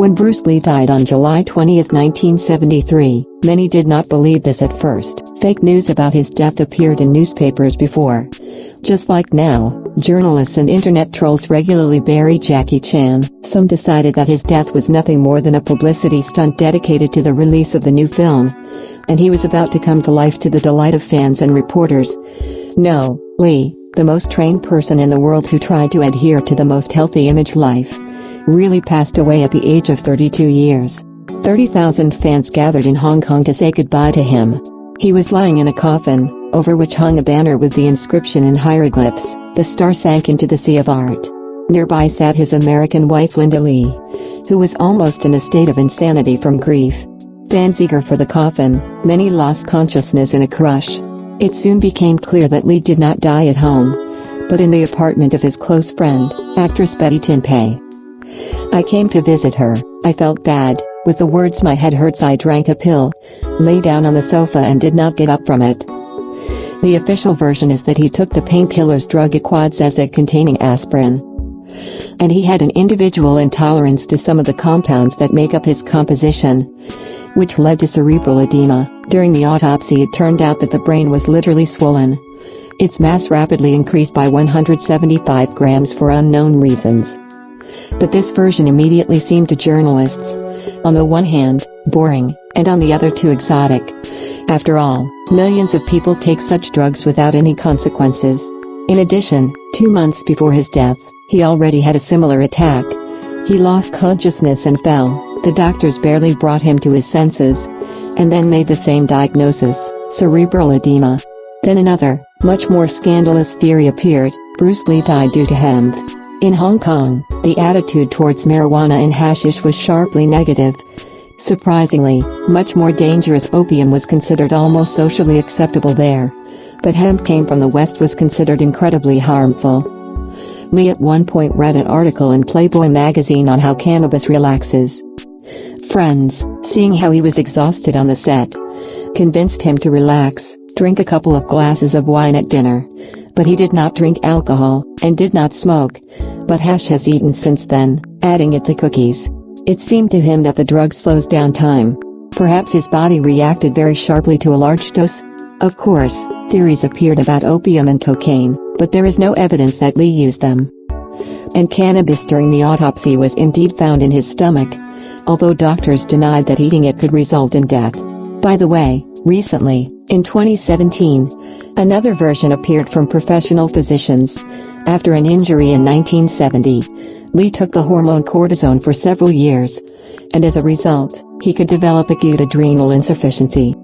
When Bruce Lee died on July 20, 1973, many did not believe this at first. Fake news about his death appeared in newspapers before. Just like now, journalists and internet trolls regularly bury Jackie Chan. Some decided that his death was nothing more than a publicity stunt dedicated to the release of the new film, and he was about to come to life to the delight of fans and reporters. No, Lee, the most trained person in the world who tried to adhere to the most healthy image life, really passed away at the age of 32 years. 30,000 fans gathered in Hong Kong to say goodbye to him. He was lying in a coffin, over which hung a banner with the inscription in hieroglyphs, "The star sank into the sea of art." Nearby sat his American wife Linda Lee, who was almost in a state of insanity from grief. Fans eager for the coffin, many lost consciousness in a crush. It soon became clear that Lee did not die at home, but in the apartment of his close friend, actress Betty Timpei. "I came to visit her. I felt bad. With the words 'my head hurts' I drank a pill, lay down on the sofa and did not get up from it." The official version is that he took the painkillers drug Equadzesic containing aspirin, and he had an individual intolerance to some of the compounds that make up his composition, which led to cerebral edema. During the autopsy, it turned out that the brain was literally swollen. Its mass rapidly increased by 175 grams for unknown reasons. But this version immediately seemed to journalists, on the one hand, boring, and on the other too exotic. After all, millions of people take such drugs without any consequences. In addition, 2 months before his death, he already had a similar attack. He lost consciousness and fell. The doctors barely brought him to his senses, and then made the same diagnosis: cerebral edema. Then another, much more scandalous theory appeared: Bruce Lee died due to hemp. In Hong Kong, the attitude towards marijuana and hashish was sharply negative. Surprisingly, much more dangerous opium was considered almost socially acceptable there. But hemp came from the West was considered incredibly harmful. Lee at one point read an article in Playboy magazine on how cannabis relaxes. Friends, seeing how he was exhausted on the set, convinced him to relax, drink a couple of glasses of wine at dinner. But he did not drink alcohol, and did not smoke, but hash has eaten since then, adding it to cookies. It seemed to him that the drug slows down time. Perhaps his body reacted very sharply to a large dose. Of course, theories appeared about opium and cocaine, but there is no evidence that Lee used them. And cannabis during the autopsy was indeed found in his stomach, although doctors denied that eating it could result in death. By the way, recently, in 2017, another version appeared from professional physicians. After an injury in 1970, Lee took the hormone cortisone for several years, and as a result, he could develop acute adrenal insufficiency.